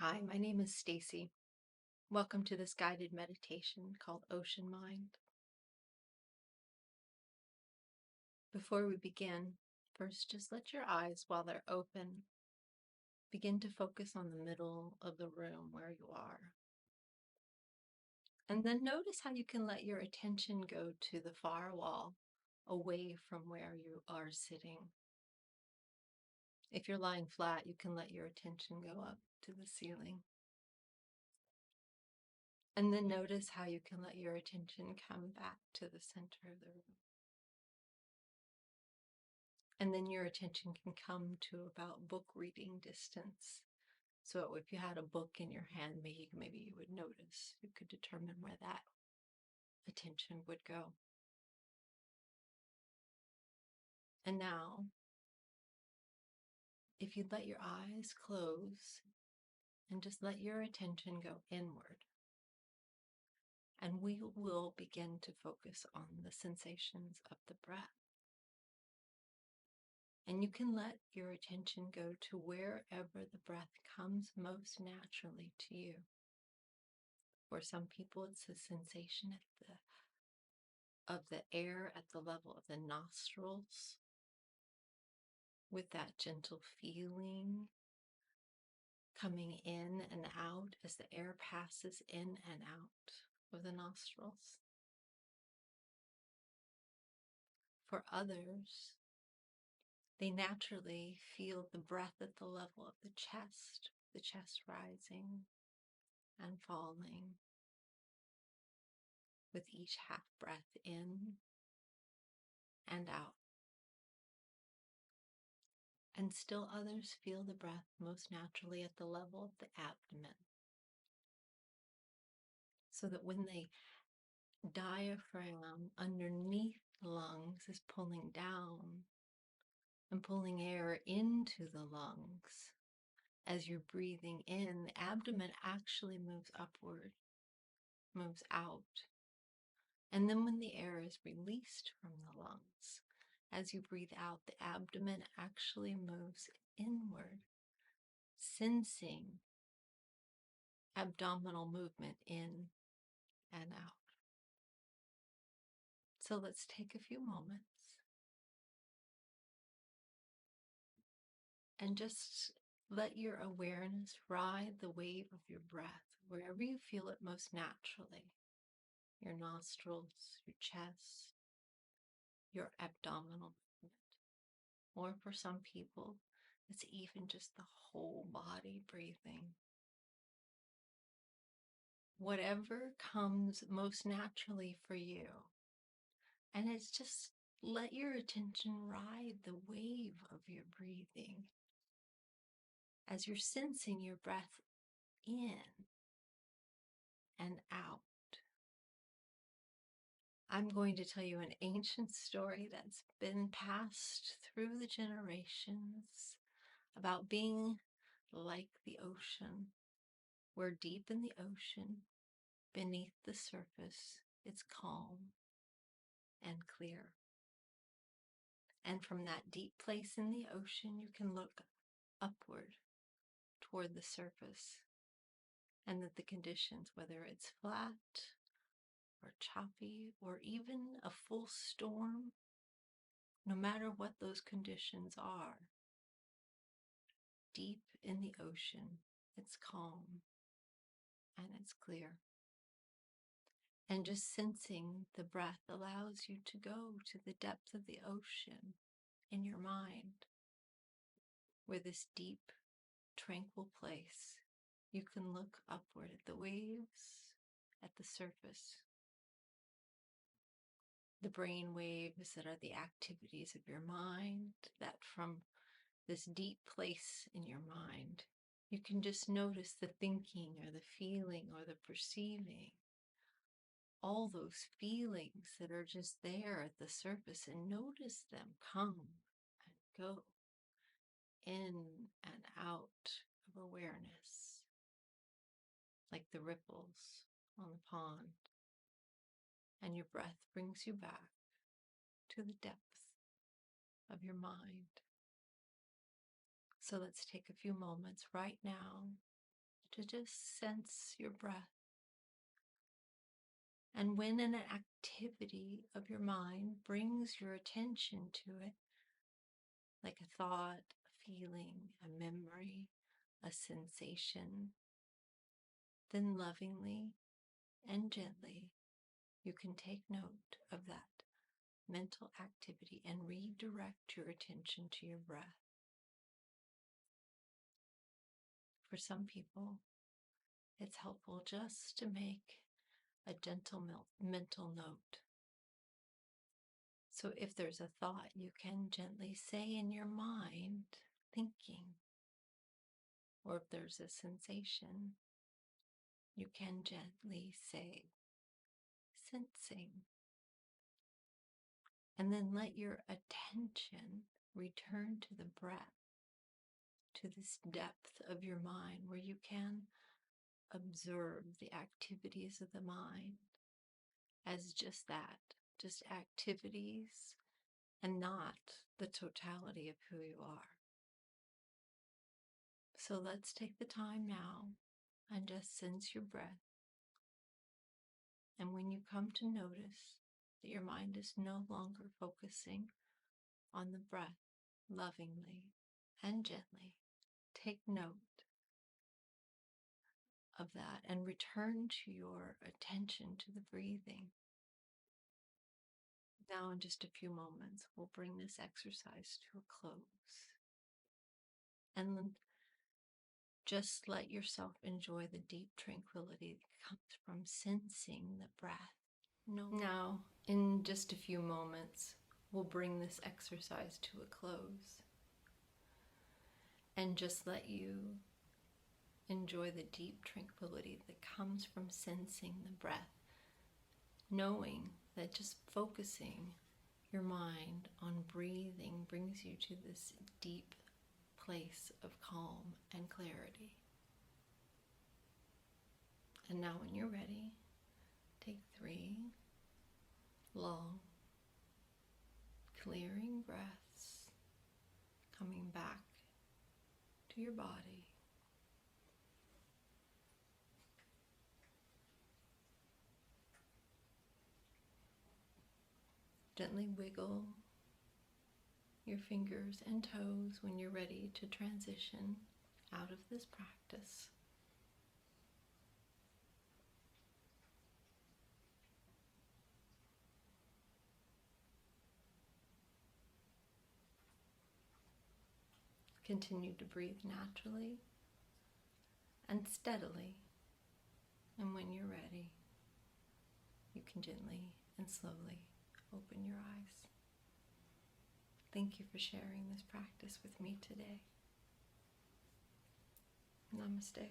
Hi, my name is Stacy. Welcome to this guided meditation called Ocean Mind. Before we begin, first just let your eyes, while they're open, begin to focus on the middle of the room where you are. And then notice how you can let your attention go to the far wall, away from where you are sitting. If you're lying flat, you can let your attention go up to the ceiling. And then notice how you can let your attention come back to the center of the room. And then your attention can come to about book reading distance. So if you had a book in your hand, maybe you would notice. You could determine where that attention would go. And now, if you'd let your eyes close and just let your attention go inward, and we will begin to focus on the sensations of the breath. And you can let your attention go to wherever the breath comes most naturally to you. For some people, it's a sensation of the air at the level of the nostrils, with that gentle feeling coming in and out as the air passes in and out of the nostrils. For others, they naturally feel the breath at the level of the chest rising and falling with each half breath in and out. And still others feel the breath most naturally at the level of the abdomen. So that when the diaphragm underneath the lungs is pulling down and pulling air into the lungs, as you're breathing in, the abdomen actually moves upward, moves out. And then when the air is released from the lungs, as you breathe out, the abdomen actually moves inward, sensing abdominal movement in and out. So let's take a few moments and just let your awareness ride the wave of your breath wherever you feel it most naturally. Your nostrils, your chest, your abdominal movement. Or for some people, it's even just the whole body breathing. Whatever comes most naturally for you. And it's just let your attention ride the wave of your breathing as you're sensing your breath in and out. I'm going to tell you an ancient story that's been passed through the generations about being like the ocean, where deep in the ocean, beneath the surface, it's calm and clear. And from that deep place in the ocean, you can look upward toward the surface, and that the conditions, whether it's flat or choppy or even a full storm, no matter what those conditions are, deep in the ocean, it's calm and it's clear. And just sensing the breath allows you to go to the depth of the ocean in your mind, where this deep, tranquil place, you can look upward at the waves, at the surface, the brain waves that are the activities of your mind, that from this deep place in your mind, you can just notice the thinking or the feeling or the perceiving, all those feelings that are just there at the surface, and notice them come and go in and out of awareness, like the ripples on the pond. And your breath brings you back to the depth of your mind. So let's take a few moments right now to just sense your breath. And when an activity of your mind brings your attention to it, like a thought, a feeling, a memory, a sensation, then lovingly and gently you can take note of that mental activity and redirect your attention to your breath. For some people, it's helpful just to make a gentle mental note. So if there's a thought, you can gently say in your mind, thinking. Or if there's a sensation, you can gently say, sensing. And then let your attention return to the breath, to this depth of your mind where you can observe the activities of the mind as just that, just activities and not the totality of who you are. So let's take the time now and just sense your breath. And when you come to notice that your mind is no longer focusing on the breath, lovingly and gently, take note of that and return to your attention to the breathing. Now, in just a few moments, we'll bring this exercise to a close. And just let yourself enjoy the deep tranquility that comes from sensing the breath. Now, in just a few moments, we'll bring this exercise to a close. And just let you enjoy the deep tranquility that comes from sensing the breath, knowing that just focusing your mind on breathing brings you to this deep place of calm and clarity. And now when you're ready, take 3 long, clearing breaths, coming back to your body. Gently wiggle your fingers and toes when you're ready to transition out of this practice. Continue to breathe naturally and steadily. And when you're ready, you can gently and slowly open your eyes. Thank you for sharing this practice with me today. Namaste.